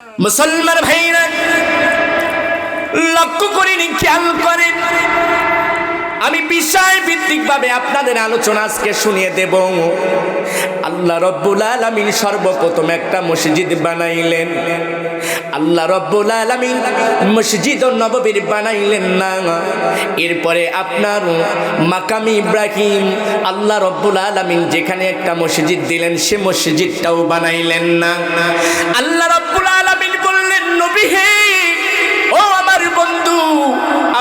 মুসলমান ভাইরা লক্ষ্য করেন, খেয়াল করেন, আমি বিষয় ভিত্তিক ভাবে আপনাদের আলোচনা আজকে শুনিয়ে দেব। আল্লাহ রব্বুল আলামিন সর্বপ্রথম একটা মসজিদ বানাইলেন। আল্লাহ রব্বুল আলামিন মসজিদ নববীর বানাইলেন না, এরপরে আপনার মাকাম ইব্রাহিম আল্লাহ রব্বুল আলামিন যেখানে একটা মসজিদ দিলেন সে মসজিদটাও বানাইলেন না। আল্লাহ রব্বুল আলামিন বললেন, নবী হে, ও আমার বন্ধু,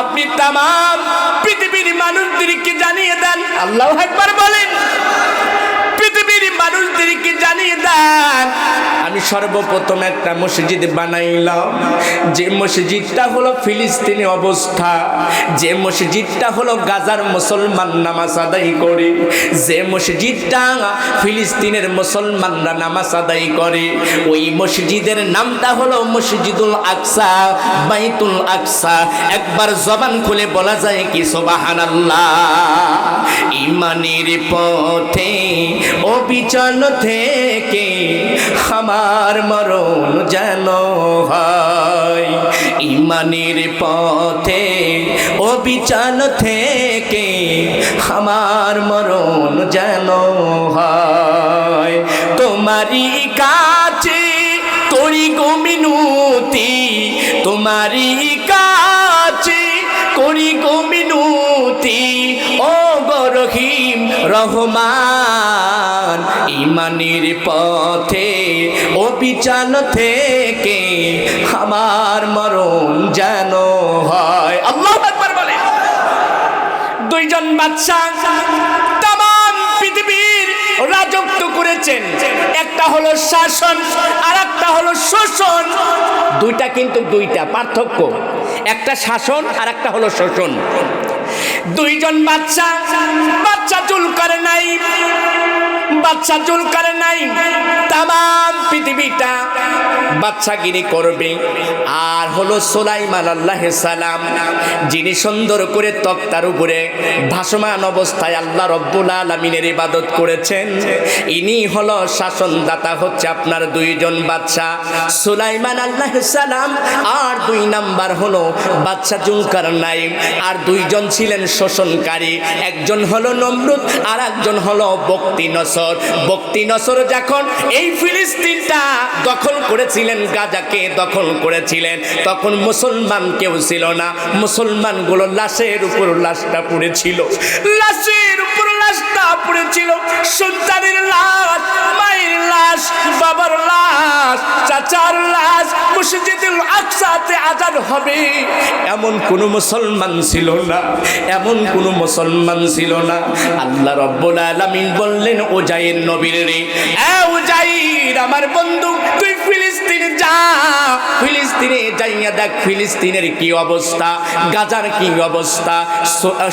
আপনি তামাম পৃথিবীর মানুষদেরকে জানিয়ে দেন। আল্লাহু আকবার বলেন। পৃথিবীর মানুষদেরকে জানিয়ে দেন আমি সর্বপ্রথম একটা মসজিদ বানাইলাম, যে মসজিদটা হলো ফিলিস্তিনে অবস্থা, যে মসজিদটা হলো গাজার মুসলমান নামাজ আদায় করে, যে মসজিদটা ফিলিস্তিনের মুসলমানরা নামাজ আদায় করে, ওই মসজিদের নামটা হলো মসজিদুল আকসা, বাইতুল আকসা। একবার জবান খুলে বলা যায় কি সুবহানাল্লাহ। ঈমানের পথে অবিচল থেকে আমার মরণ যেন হয়, ঈমানের পথে অবিচল থেকে আমার মরণ যেন হয়। তোমারই কাছে করি গো মিনতি, তোমারই কাছে করি গো মিনতি, ও গো রহিম রহমান, ঈমানের পথে অবিচল থেকে আমার মরণ যেন হয়। আল্লাহু আকবার বলে। দুইজন বাদশা তামাম পৃথিবীর রাজত্ব করেছেন, একটা হলো শাসন আর একটা হলো শোষণ। দুইটা কিন্তু দুইটা পার্থক্য, একটা শাসন আর একটা হলো শোষণ। দুইজন বাদশা, বাদশা জুলকারনাইন, বাদশা জুলকারনাইন তামাম পৃথিবীটা বাদশাগিরি করবে। আর হলো সুলাইমান আলাইহিস সালাম, যিনি সুন্দর করে তক্তার উপরে ভাসমান অবস্থায় আল্লাহ রব্বুল আলামিনের ইবাদত করেছেন। ইনি হলো শাসনদাতা, হচ্ছে আপনার দুইজন বাদশা, সুলাইমান আলাইহিস সালাম আর দুই নাম্বার হলো বাদশা জুলকারনাইন। আর দুইজন ছিলেন শোষণকারী, একজন হলো নমরুদ আর একজন হলো বক্তি-নসর। বক্তি-নসর যখন এই ফিলিস্তিনটা দখল করেছিলেন, গাজাকে দখল করেছিলেন, তখন মুসলমান কেউ ছিল না। মুসলমানগুলো লাশের উপর লাশটা পড়েছিল, লাশের উপর লাশটা পড়েছিল। সন্তানের লাশ, মায়ের লাশ, বাবার লাশ, চাচার লাশ। মসজিদুল আকসাতে আযান হবে এমন কোন মুসলমান ছিল না, এমন কোন মুসলমান ছিল না। আল্লাহ রব্বুল আলামিন বললেন, উজাইর নবীর রে, এ উজাইর আমার বন্ধু, তুই ফিলিস্তিনে যা, ফিলিস্তিনে যাইয়া দেখ ফিলিস্তিনের কি অবস্থা, গাজার কি অবস্থা।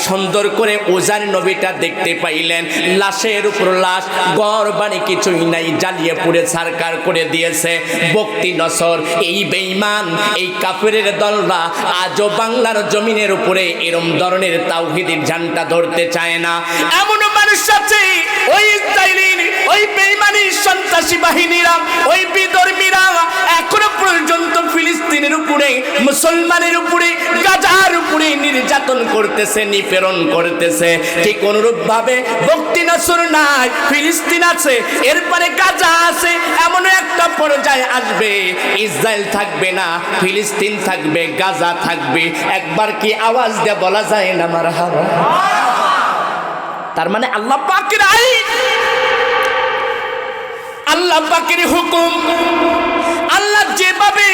সুন্দর করে উজাইর নবীটা দেখতে পাইলেন, লাশের উপর লাশ, ঘর বাড়ি কিছুই নাই, জ্বালিয়ে পুড়ে ছারখার করে দিয়েছে বক্তি-নসর। এই বেঈমান, এই কাফেরের দলরা আজও বাংলার জমিনের উপরে এরম ধরনের তাওহীদের ঝান্ডা ধরতে চায় না। এমন মানুষ আছে, ওই ইসরায়েলের ওই বেঈমানি সন্ত্রাসী বাহিনীরা, ওই বিধর্মীরা এখনো পর্যন্ত ফিলিস্তিনের উপরে, মুসলমানের উপরে, গাজার উপরে নির্যাতন করতেছে, নিপীড়ন করতেছে। ঠিক অনুরূপ ভাবে বক্তি-নসর নাই, ফিলিস্তিন আছে, এরপরে গাজা আছে। এমন একটা পর্যায়ে আসবে, ইসরায়েল থাকবে না, ফিলিস্তিন থাকবে, গাজা থাকবে। একবার কি আওয়াজ দিয়ে বলা যায় না মারহাবা? তার মানে আল্লাহ পাকের আইন, আল্লাহ পাকের হুকুম, আল্লাহ যেভাবে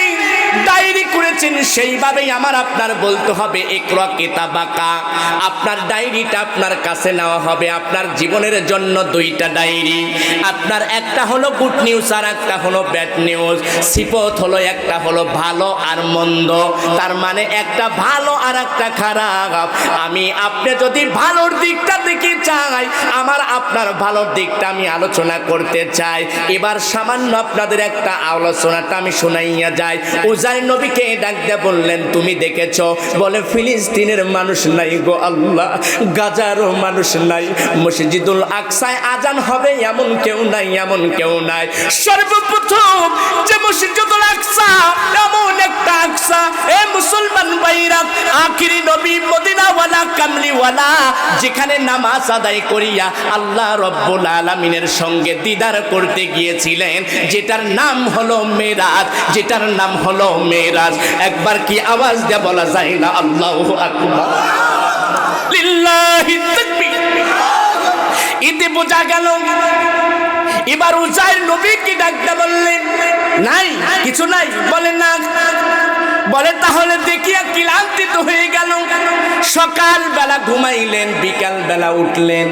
ডায়েরি করেছেন সেইভাবেই আমার আপনার বলতে হবে। ইকরা কিতাবাকা, আপনার ডায়েরিটা আপনার কাছে নেওয়া হবে। আপনার জীবনের জন্য দুইটা ডায়েরি, আপনার একটা হলো গুড নিউজ আর একটা হলো ব্যাড নিউজ। সিফত হলো একটা হলো ভালো আর মন্দ, তার মানে একটা ভালো আর একটা খারাপ। আমি আপনি যদি ভালোর দিকটা দেখে চাই, আমার আপনার ভালোর দিকটা আমি আলোচনা করতে চাই। এবার সামান্য আপনাদের একটা আলোচনাটা আমি শুনাইয়া যাই। উজাইর নবীকে ডাক দিয়ে বললেন তুমি দেখেছো? বলে ফিলিস্তিনের মানুষ নাই গো আল্লাহ, গাজারও মানুষ নাই, মসজিদুল আকসায় আজান হবে এমন কেউ নাই, এমন কেউ নাই। সর্বপ্রথম যে মসজিদুল আকসা, এমন একটা আকসা এ মুসলমান ভাইরা, আখিরি নবী মদিনাওয়ালা কামলিওয়ালা, যেখানে নামাজ আদায় করিয়া আল্লাহ রব্বুল আলামিনের সঙ্গে দিদার করতে গিয়েছিলেন, যেটার নাম হলো মেরাজ, যেটার নাম হলো মেরাজ। একবার কি আওয়াজ দিয়ে বলা যায় না আল্লাহু আকবার, লিল্লাহি তাকবীর? এতে বোঝা গেল এবার উজাইর নবী কি ডাকতে বললেন, নাই কিছু নাই, বলে না। বলে তাহলে দেখিয়া ক্লান্তিত হয়ে গেল, সকাল বেলা ঘুমাইলেন, বিকাল বেলা উঠলেন।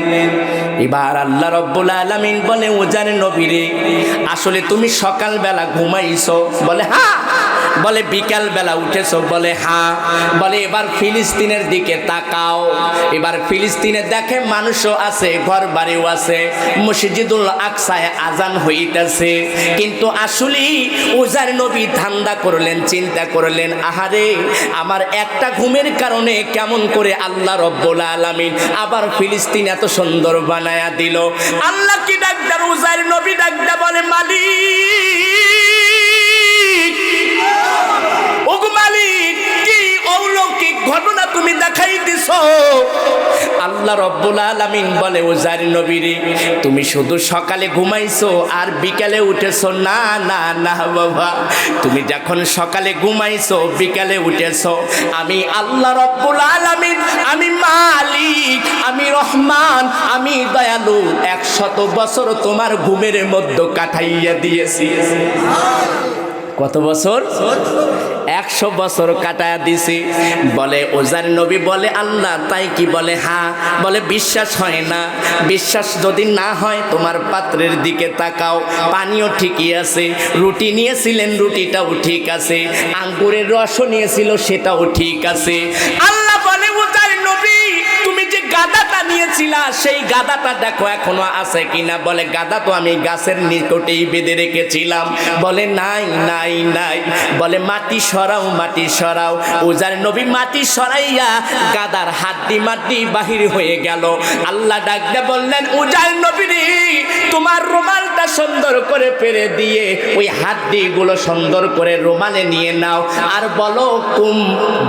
এবার আল্লাহ রব্বুল আলামিন বলে উজাইর নবী রে, আসলে তুমি সকাল বেলা ঘুমাইছো? বলে হ্যাঁ। বলে বিকাল বেলা উঠেছো? বলে হ্যাঁ। বলে এবার ফিলিস্তিনের দিকে তাকাও। এবার ফিলিস্তিনে দেখে মানুষও আছে, ঘর বাড়িও আছে, মসজিদুল আকসায় আজান হইতেছে, কিন্তু আসলে উজাইর নবী ধান্দা করলেন, চিন্তা করলেন, আহারে আমার একটা ঘুমের কারণে কেমন করে আল্লাহ রব্বুল আলামিন আবার ফিলিস্তিন এত সুন্দর বানায়া দিল। আল্লাহ কি ডাকদা, উজাইর নবী ডাকদা বলে মালিক, ওগো মালিক, কি অলৌকিক ঘটনা তুমি দেখাই দিছো। আল্লাহ রব্বুল আলামিন বলে উজাইর নবী রে, তুমি শুধু সকালে ঘুমাইছো আর বিকালে উঠেছো? না না না বাবা, তুমি যখন সকালে ঘুমাইছো বিকালে উঠেছো, আমি আল্লাহ রব্বুল আলামিন, আমি মালিক, আমি রহমান, আমি দয়ালু, 100 বছর তোমার ঘুমের মধ্যে কাটাইয়া দিয়েছি। কত বছর? 100 বছর কাটায়া দিছি। বলে উজাইর নবী বলে আল্লাহ তাই কি? বলে হ্যাঁ। বলে বিশ্বাস হয় না? বিশ্বাস যদি না হয় তোমার পাত্রের দিকে তাকাও, পানিও ঠিকই আছে, রুটি নিয়েছিলেন রুটিটাও ঠিক আছে, আঙ্গুরের রসও নিয়েছিল সেটাও ঠিক আছে। আল্লাহ বলে উজাইর নবী তুমি যে গাদাটা নিয়েছিলা সেই গাদাটা দেখো এখনো আছে কিনা। বলে গাদা তো আমি গাছের নিকটেই বেঁধে রেখেছিলাম। বলে নাই নাই নাই। বলে মাটি সরাও, মাটি সরাও। উজাইর নবী মাটি সরাইয়া গাদার হাড্ডি মাটি বাহির হয়ে গেল। আল্লাহ ডাকতে বললেন উজাইর নবী রে, তোমার রুমালটা সুন্দর করে পেরে দিয়ে ওই হাড্ডিগুলো সুন্দর করে রুমালে নিয়ে নাও, আর বলো কুম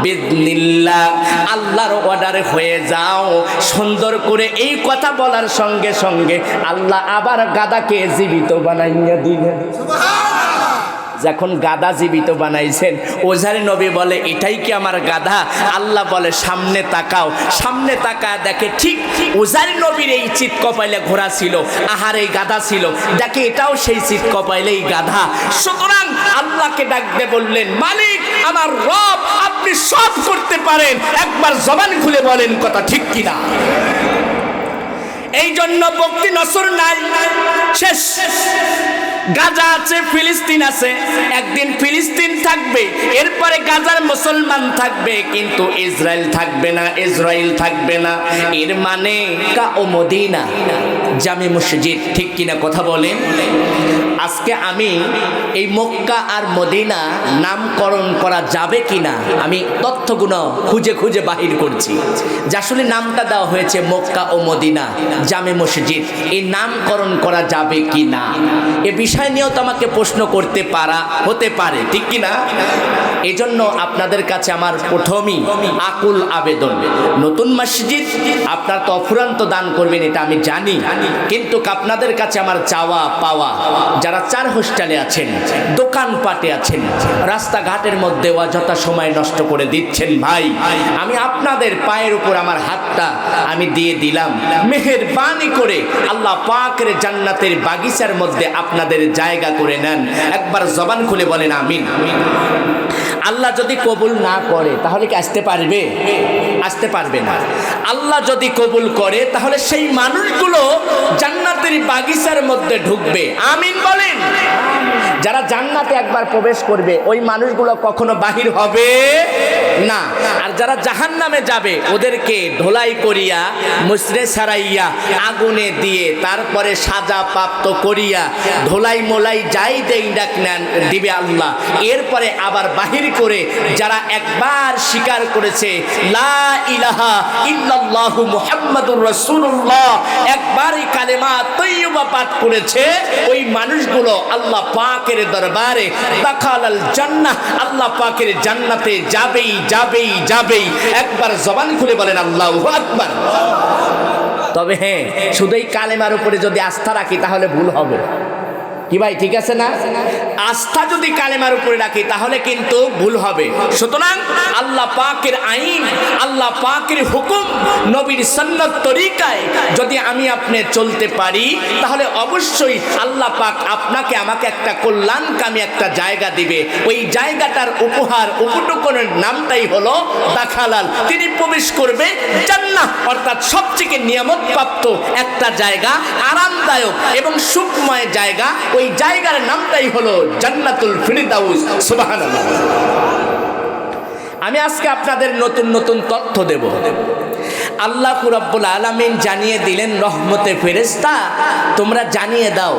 বিদনিল্লাহ, আল্লাহর অর্ডারে হয়ে যাও। সুন্দর করে এই কথা বলার সঙ্গে সঙ্গে আল্লাহ আবার গাদাকে জীবিত বানাইয়া দিলেন। যখন গাদা জীবিত বানাইছেন, উজাইর নবী বলে এটাই কি আমার গাধা? আল্লাহ বলে সামনে তাকাও। সামনে তাকা দেখে ঠিক উজাইর নবীর এই চিত কপাইলে ঘোড়া ছিল, আহার এই গাধা ছিল, দেখে এটাও সেই চিত কপাইলেই গাধা। সুতরাং আল্লাহকে ডাকতে বললেন মালিক, আমার রব, আপনি সব করতে পারেন, একবার জবান খুলে বলেন কথা ঠিক কিনা। এই জন্য বক্তি নসর নাই, শেষ। গাজা আছে, ফিলিস্তিন আছে, একদিন ফিলিস্তিন থাকবে, এরপরে গাজার মুসলমান থাকবে, কিন্তু ইসরায়েল থাকবে না, ইসরায়েল থাকবে না। এর মানে কা ও মদিনা জামে মসজিদ, ঠিক কিনা কথা বলেন। আজকে আমি এই মক্কা আর মদিনা নামকরণ করা যাবে কিনা আমি তথ্যগুলো খুঁজে খুঁজে বাহির করছি, যে আসলে নামটা দেওয়া হয়েছে মক্কা ও মদিনা জামে মসজিদ, এই নামকরণ করা যাবে কিনা এ বিষয় নিয়েও তো আমাকে প্রশ্ন করতে হতে পারে, ঠিক কিনা। এই জন্য আপনাদের কাছে আমার প্রথমেই আকুল আবেদন, নতুন মসজিদ আপনারা তো অফুরন্ত দান করবেন এটা আমি জানি, কিন্তু আপনাদের কাছে আমার চাওয়া পাওয়া, যারা 4 হোস্টেলে আছেন, দোকানপাটে আছেন, রাস্তাঘাটের মধ্যে অযথা সময় নষ্ট করে দিচ্ছেন, ভাই আমি আপনাদের পায়ের উপর আমার হাতটা আমি দিয়ে দিলাম, মেহেরবানি করে আল্লাহ পাকের জান্নাতের বাগিচার মধ্যে আপনাদের জায়গা করে নেন। একবার জবান খুলে বলেন আমিন। আল্লাহ যদি কবুল না করে তাহলে কি আসতে পারবে? আসতে পারবে না। আল্লাহ যদি কবুল করে তাহলে সেই মানুষগুলো জান্নাতের বাগিচার মধ্যে ঢুকবে, আমিন বলেন। যারা জান্নাতে একবার প্রবেশ করবে ওই মানুষগুলো কখনো বাহির হবে না। আর যারা জাহান্নামে যাবে ওদেরকে ধোলাই করিয়া মুসরে সারাইয়া আগুনে দিয়ে তারপরে সাজা প্রাপ্ত করিয়া ধোলাই মোলাই যাই দেই ডাক নেন দিবে আল্লাহ। এরপরে আবার বাহির করে যারা একবার স্বীকার করেছে লা ইলাহা ইল্লাল্লাহু মুহাম্মাদুর রাসূলুল্লাহ, একবারই কালেমা তয়্যিবা পাঠ করেছে, ওই মানুষগুলো আল্লাহ পাকের দরবারে দাখালাল জান্নাহ, আল্লাহ পাকের জান্নাতে যাবেই যাবেই যাবেই। একবার জবান খুলে বলেন আল্লাহু আকবার। তবে হ্যাঁ, শুধু এই কালেমার উপরে যদি আস্থা রাখি তাহলে ভুল হবে। কি ভাই ঠিক আছে না? আস্থা যদি কালেমার উপরে রাখি তাহলে কিন্তু ভুল হবে। সুতরাং আল্লাহ পাকের আইন, আল্লাহ পাকের হুকুম, নবীর সুন্নাত তরিকায় যদি আমি আপনি চলতে পারি তাহলে অবশ্যই আল্লাহ পাক আপনাকে আমাকে একটা কল্যাণকামী একটা জায়গা দিবে। ওই জায়গাটার উপহার উপটুকনের নামটাই হলো দাখালাল। তিনি প্রবেশ করবে জান্নাহ, অর্থাৎ সবথেকে নিয়ামত প্রাপ্ত একটা জায়গা, আরামদায়ক এবং সুখময় জায়গা। ওই জায়গার নামটাই হলো জান্নাতুল ফিরদাউস। সুবহানাল্লাহ। আমি আজকে আপনাদের নতুন নতুন তথ্য দেব। আল্লাহ রাব্বুল আলামিন জানিয়ে দিলেন রহমতে ফেরেশতা, তোমরা জানিয়ে দাও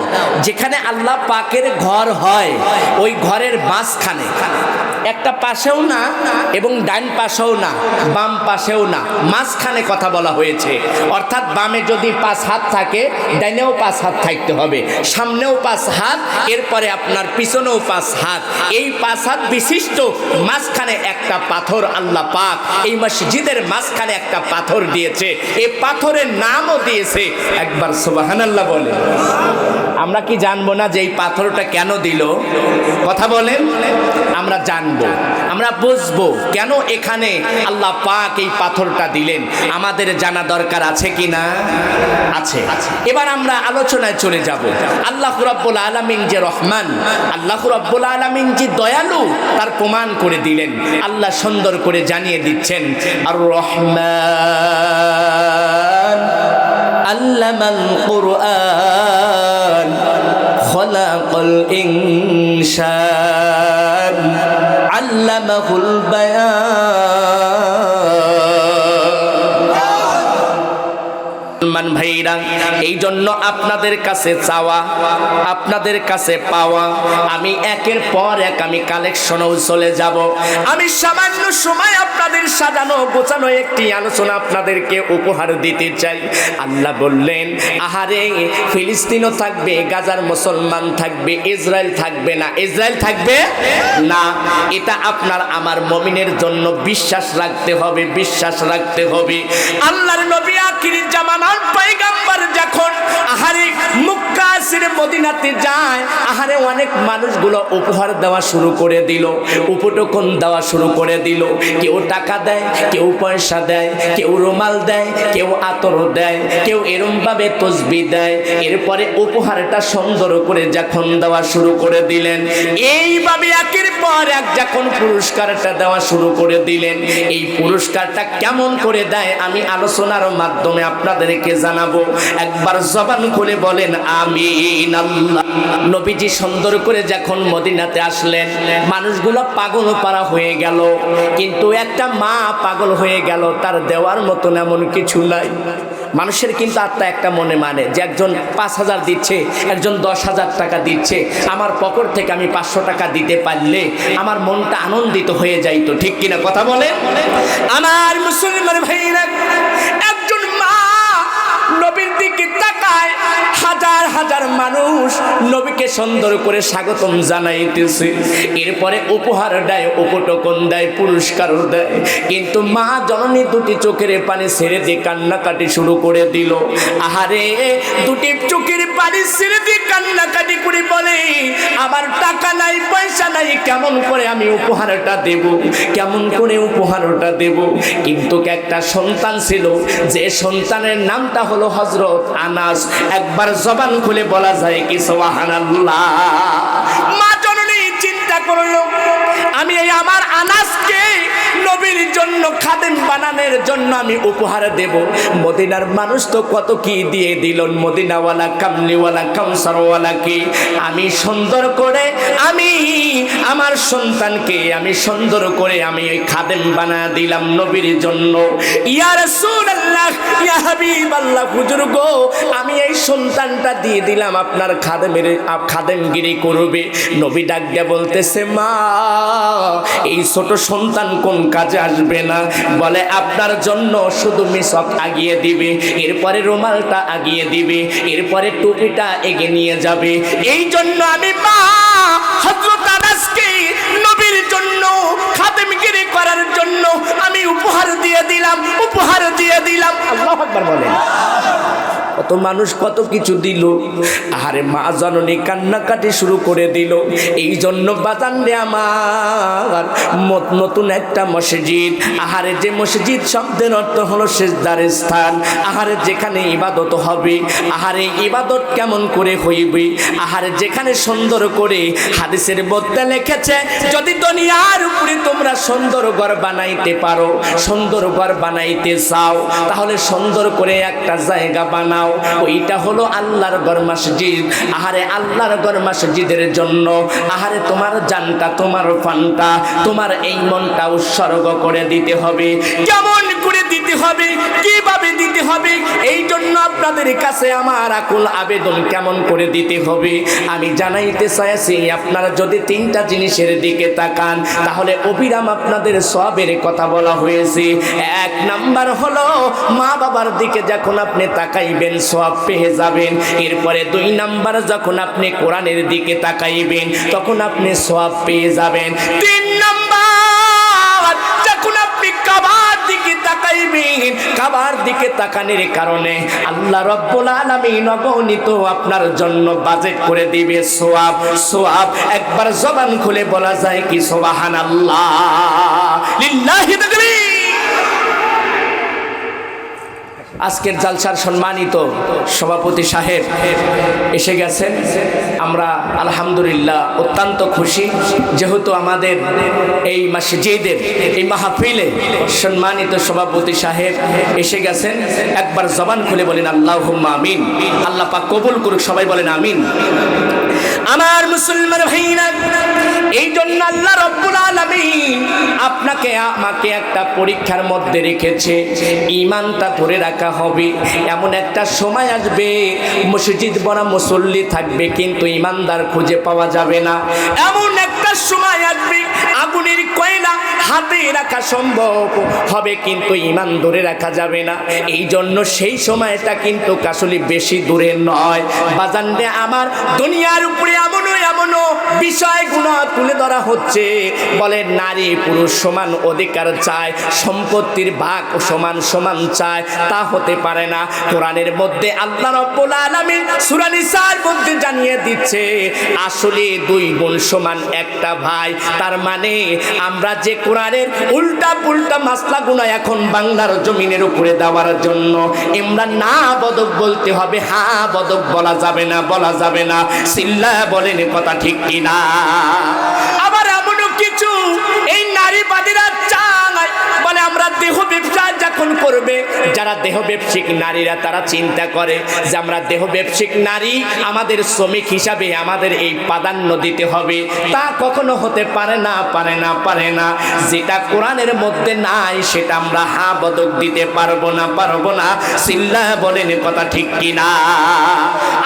যেখানে আল্লাহ পাকের ঘর হয় ওই ঘরের মাঝখানে, একটা পাশেও না এবং ডান পাশেও না, বাম পাশেও না, মাঝখানে কথা বলা হয়েছে। অর্থাৎ বামে যদি 5 হাত থাকে, ডাইনেও 5 হাত থাকতে হবে, সামনেও 5 হাত, এরপরে আপনার পিছনেও 5 হাত। এই 5 হাত বিশিষ্ট মাঝখানে একটা পাথর আল্লাহ পাক এই মসজিদের মাঝখানে একটা পাথর দিয়েছে। এই পাথরের নামও দিয়েছে, একবার সুবহানাল্লাহ বলে। আমরা কি জানবো না যে এই পাথরটা কেন দিল? কথা বলেন, আমরা জানবো, আমরা বুঝবো কেন এখানে আল্লাহ পাক এই পাথরটা দিলেন। আমাদের জানা দরকার আছে কি না? আছে। এবার আমরা আলোচনায় চলে যাব। আল্লাহ রাব্বুল আলামিন যে রহমান, আল্লাহ রাব্বুল আলামিন যে দয়ালু, তার প্রমাণ করে দিলেন। আল্লাহ সুন্দর করে জানিয়ে দিচ্ছেন আর রহমান আল্লামাল কুরআন খলাকাল ইনসান আল্লামাহুল বায়ান। ভাইরা, এই জন্য আপনাদের কাছে চাওয়া, আপনাদের কাছে পাওয়া, আমি একের পর এক আমি কালেকশনেও চলে যাব। আমি সামান্য সময় আপনাদের সাজানো গোছানো একটি আলোচনা আপনাদেরকে উপহার দিতে চাই। আল্লাহ বললেন, আহারে ফিলিস্তিনও থাকবে, গাজার মুসলমান থাকবে, ইসরায়েল থাকবে না। ইসরায়েল থাকবে না, এটা আপনার আমার মুমিনের জন্য বিশ্বাস রাখতে হবে, বিশ্বাস রাখতে হবে। আল্লাহর নবী আখির জামানার পয়গম্বর যখন আহারে মক্কা ছেড়ে মদিনাতে যায়, আহারে অনেক মানুষগুলো উপহার দেওয়া শুরু করে দিল, উপটকন দেওয়া শুরু করে দিল। কেউ টাকা দেয়, কেউ পয়সা দেয়, কেউ রুমাল দেয়, কেউ আতর দেয়, কেউ এরম ভাবে তসবিহ দেয়। এরপরে উপহারটা সুন্দর করে যখন দেওয়া শুরু করে দিলেন, এইভাবে একের পর এক যখন পুরস্কারটা দেওয়া শুরু করে দিলেন, এই পুরস্কারটা কেমন করে দেয় আমি আলোচনার মাধ্যমে আপনাদেরকে জানাবো। একবার জবান খুলে বলেন আমিন। আল্লাহ নবীজি সুন্দর করে যখন মদিনাতে আসলেন, মানুষগুলো পাগল পারা হয়ে গেল, কিন্তু একটা মা পাগল হয়ে গেল, তার দেওয়ার মতন এমন কিছু নাই। মানুষের কিন্তু আত্মা একটা মনে মানে যে একজন 5,000 দিচ্ছে, একজন 10,000 টাকা দিচ্ছে, আমার পকেট থেকে আমি 500 টাকা দিতে পারলে আমার মনটা আনন্দিত হয়ে যাইতো। ঠিক কিনা কথা বলে আমার মুসলমান ভাইরা? একজন মা নবীর দিকে তাকায়, হাজার হাজার মানুষ নবীকে সুন্দর করে স্বাগতম জানাইতেছে। এরপরে উপহার দেয়, উপটকন দেয়, পুরস্কার দেয়, কিন্তু মা জননী দুটি চোখের পানি ছেড়ে দিয়ে কান্নাকাটি শুরু করে দিল। আহারে দুটি চোখের পানি ছেড়ে দিয়ে কান্নাকাটি করে বলে, আমার টাকা নাই, পয়সা নাই, কেমন করে আমি উপহারটা দেব, কেমন করে উপহারটা দেব। কিন্তু একটা সন্তান ছিল, যে সন্তানের নামটা হলো হযরত আনাস। একবার জবান খুলে বলা যায় কি সুবহানাল্লাহ। মা জননী চিন্তা করলো, আমি এই আমার আনাসকে নবীর জন্য খাদেম বানানোর জন্য আমি উপহার দেব। মদিনার মানুষ তো কত কি দিয়ে দিল, মদিনাওয়ালা কামলিওয়ালা কামসারওয়ালাকে আমি সুন্দর করে আমি আমার সন্তানকে আমি সুন্দর করে আমি ওই খাদেম বানা দিলাম নবীর জন্য। ইয়া রাসূলুল্লাহ, ইয়া হাবিবাল্লাহ, হুজুর গো, আমি এই সন্তানটা দিয়ে দিলাম আপনার খাদেমগিরি করবে। নবী ডাক দিয়ে বলতেছে, মা এই ছোট সন্তান কোন কাজে আসবে না? বলে আপনার জন্য শুধু মিসক আগিয়ে দিবে, এরপরে রুমালটা আগিয়ে দিবে, এরপরে টুপিটা এগিয়ে নিয়ে যাবে। এই জন্য আমি মা হযরত আনাসকে নবীর জন্য খাদেমগিরি করার জন্য আমি উপহার দিয়ে দিলাম। আল্লাহু আকবার বলেন। কত মানুষ কত কিছু দিল, আরে মা জননী কান্নাকাটি শুরু করে দিল। এই জন্য বাজান রে আমার, নতুন একটা মসজিদ, আহারে যে মসজিদ শব্দের অর্থ হলো সিজদার স্থান, আহারে যেখানে ইবাদত হবে, আহারে ইবাদত কেমন করে হইবে, আহারে যেখানে সুন্দর করে হাদিসের মধ্যে লিখেছে যদি দুনিয়ার উপরে তোমরা সুন্দর ঘর বানাইতে পারো, সুন্দর ঘর বানাইতে চাও, তাহলে সুন্দর করে একটা জায়গা বানাও, ওইটা হলো আল্লাহর ঘর মসজিদ। আহারে আল্লাহর ঘর মসজিদের জন্য আহারে তোমার জানটা, তোমার ফানটা, তোমার এই মনটা উৎসর্গ করে দিতে হবে। কেমন করে দিতে হবে, কিভাবে দিতে হবে, এই জন্য আপনাদের কাছে আমার আকুল আবেদন, কেমন করে দিতে হবে আমি জানাইতে চাইছি। আপনারা যদি তিনটা জিনিসের দিকে তাকান তাহলে অবিরাম আপনাদের সওয়াবের কথা বলা হয়েছে। এক নাম্বার হলো মা বাবার দিকে যখন আপনি তাকাইবেন সওয়াব পেয়ে যাবেন। এরপরে দুই নাম্বার যখন আপনি কোরআনের দিকে তাকাইবেন তখন আপনি সওয়াব পেয়ে যাবেন। তিন নাম্বার যখন আপনি কাবার দিকে তাকাইবেন, কাবার দিকে তাকানোর কারণে আল্লাহ রাব্বুল আলামিন অগণিত আপনার জন্য বাজেট করে দিবে সওয়াব। সওয়াব একবার জবান খুলে বলা যায় কি সুবহানাল্লাহ, লিল্লাহি তাকবীর। আজকের জালসার সম্মানিত সভাপতি সাহেব এসে গেছেন। আমরা আলহামদুলিল্লাহ অত্যন্ত খুশি, যেহেতু আমাদের এই মসজিদের এই মাহফিলে সম্মানিত সভাপতি সাহেব এসে গেছেন। একবার জবান খুলে বলেন আল্লাহুম্মা আমিন। আল্লাহ পাক কবুল করুক, সবাই বলেন আমিন। আমার মুসলমান ভাইরা, এই জন্য আল্লাহ রাব্বুল আলামিন আপনাকে আমাকে একটা পরীক্ষার মধ্যে রেখেছে। ঈমানটা ধরে রাখা হবে। এমন একটা সময় আসবে মসজিদ ভরা মুসল্লি থাকবে কিন্তু ঈমানদার খুঁজে পাওয়া যাবে না। এমন একটা সময় আসবে আগুনের কয়লা হাতে রাখা সম্ভব হবে কিন্তু ঈমান ধরে রাখা যাবে না। এই জন্য সেই সময়টা কিন্তু আসলে বেশি দূরে নয়। বাজান রে আমার, দুনিয়ার উপরে এমনও বিষয়গুলো তুলে ধরা হচ্ছে, বলে নারী পুরুষ সমান অধিকার চায়, সম্পত্তির ভাগ সমান সমান চায়, তা হতে পারে না। কোরআনের মধ্যে আল্লাহ রাব্বুল আলামিন সূরা নিসার মধ্যে জানিয়ে দিচ্ছে আসলে দুই বোন সমান একটা ভাই। তার মানে আমরা যে কোরআনের উল্টা পুল্টা মাসলাগুলো এখন বাংলার জমিনের উপরে দেওয়ার জন্য আমরা না বদক বলতে হবে, হ্যাঁ বদক বলা যাবে না, বলা যাবে না। সিল্লা বলেন কথা ঠিক কিনা? আবার এমনও কিছু এই নারীবাদীরা চায়, বলে আমরা দেহ ব্যবসা যখন করবে, যারা দেহ ব্যবসায়িক নারীরা তারা চিন্তা করে যে আমরা দেহ ব্যবসায়িক নারী, আমাদের শ্রমিক হিসাবে আমাদের এই প্রাধান্য দিতে হবে। তা কখনো হতে পারে না, পারে না, পারে না। যেটা কোরআনের মধ্যে নাই সেটা আমরা হ্যাঁ বদক দিতে পারবো না, পারবো না। সিল্লা বলেন কথা ঠিক কিনা?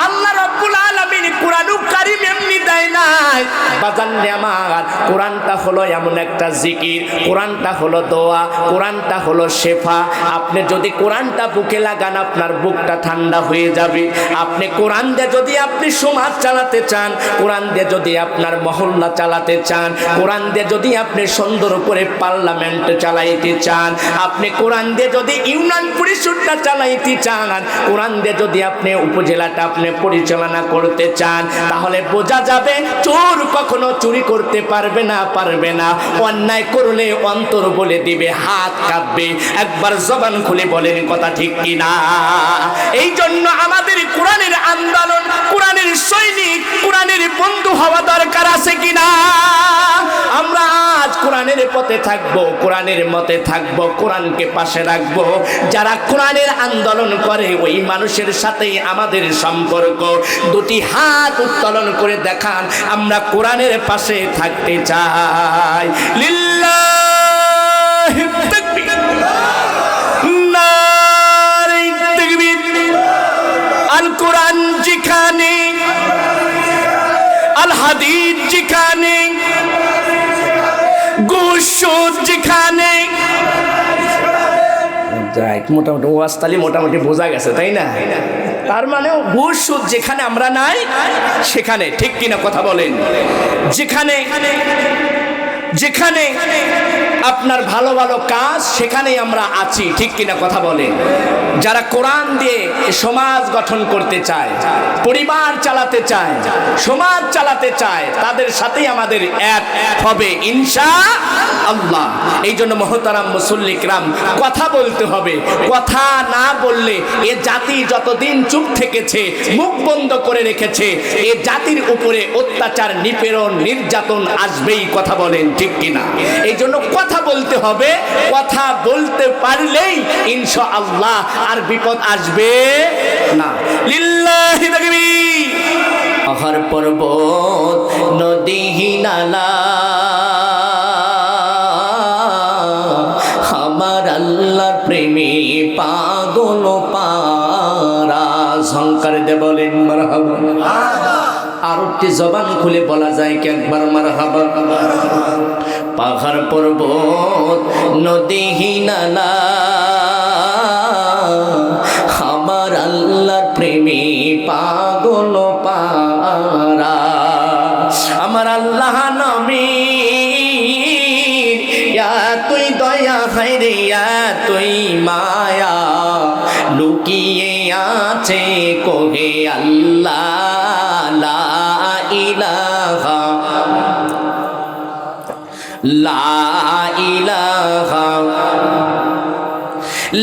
আল্লাহ রাব্বুল আলামিন কোরআনুল কারীম এমনি দেয় নাই। বাজান রে আমার, কোরআনটা হলো এমন একটা জিকির, কোরআনটা হলো দোয়া, কোরআনটা হলো শেফা। আপনি যদি কোরআনটা বুকে লাগান আপনার বুকটা ঠান্ডা হয়ে যাবে। আপনি কোরআন দিয়ে যদি আপনি সমাজ চালাতে চান, কোরআন দিয়ে যদি আপনার মহল্লা চালাতে চান, কোরআন দিয়ে যদি আপনি সুন্দর করে পার্লামেন্ট চালাইতে চান, আপনি কোরআন দিয়ে যদি ইউনিয়ন পরিষদটা চালাইতে চান, কোরআন দিয়ে যদি আপনি উপজেলাটা আপনি পরিচালনা করতে চান, তাহলে বোঝা যাবে চোর কখনো চুরি করতে পারবে না, পারবে না। অন্যায় করলে অন্তর বলে দিবে, হাত কাঁপবে। একবার জবান খুলে বলেন কথা ঠিক কিনা? এই জন্য আমাদের কোরআনের আন্দোলন, কোরআনের সৈনিক, কোরআনের বন্ধু হওয়া দরকার আছে কিনা? আমরা আজ কোরআনের পথে থাকবো, কোরআনের মতে থাকবো, কোরআনকে পাশে রাখবো। যারা কোরআনের আন্দোলন করে ওই মানুষের সাথে আমাদের সম্পর্ক। দুটি হাত উত্তোলন করে দেখান, আমরা কোরআনের পাশে থাকতে চাই। লিল্লাহি তাকবীর, নারে তাকবীর। আল কোরআন যেখানে, আল হাদিস যেখানে, গোশত যেখানে, মোটামুটি ওয়াজতালি মোটামুটি বোঝা গেছে, তাই না? তার মানে ঘুষ সুদ যেখানে আমরা নাই সেখানে, ঠিক কিনা কথা বলেন? যেখানে যেখানে আপনার ভালো ভালো কাজ সেখানেই আমরা আছি, ঠিক কিনা কথা বলেন? যারা কোরআন দিয়ে সমাজ গঠন করতে চায়, পরিবার চালাতে চায়, সমাজ চালাতে চায়, তাদের সাথেই আমাদের এক হবে ইনশাআল্লাহ। এই জন্য মহতারাম মুসল্লি কিরাম, কথা বলতে হবে। কথা না বললে এ জাতি যতদিন চুপ থেকেছে, মুখ বন্ধ করে রেখেছে, এ জাতির উপরে অত্যাচার, নিপীড়ন, নির্যাতন আসবেই। কথা বলেন ঠিক কিনা? এই জন্য কথা বলতে হবে। কথা বলতে পারলেই ইনশাআল্লাহ আর বিপদ আসবে না। লিল্লাহি তাকবীর। পাহাড় পর্বত নদী নালা আমার আল্লাহর প্রেমে পাগল পারা। ঝংকার দে বলেন মারহাবা। আর একটি জবান খুলে বলা যায় কি একবার মারহাবা? পাহাড় পর্বত নদী নালা আমার আল্লাহর প্রেমে পাগল পারা। আমার আল্লাহ নবীর তুই দয়া হায়রে তুই মায়া লুকিয়ে আছে কোহে আল্লাহ লা ইলাহা লা ইলাহা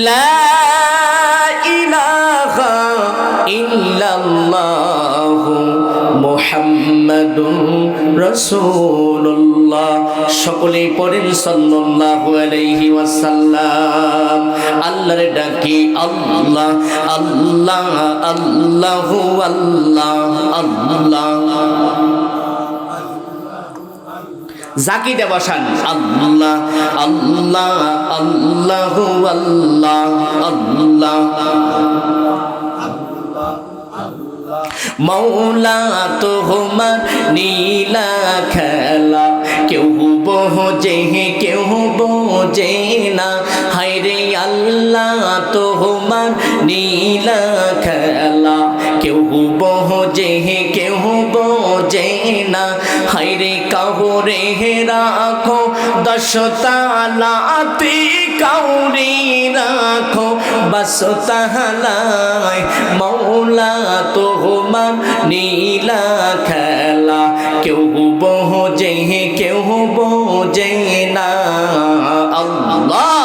লা ইলাহা ইল্লাল্লাহু মুহাম্মাদুর রাসূলুল্লাহ। সকলেই পড়েন সাল্লাল্লাহু আলাইহি ওয়াসাল্লাম। আল্লাহর ডাকি আল্লাহ আল্লাহ আল্লাহু আল্লাহ আল্লাহ। জাকিতে বসান আল্লাহ আল্লাহ আল্লাহু আল্লাহ আল্লাহ। মৌলা তোমার নীলা খেলা কেউ বোঝে কেউ বোঝে না। হায়রে আল্লাহ তোমার নীলা খেলা কেউ বোঝে কেউ বোঝে না। হায়রে কাউরে রাখো দশতালাতে, কাউরে রাখো বাসতালায়। মৌলা তোমার নীলা খেলা কেউ বোঝে কেউ বোঝে না। আল্লাহ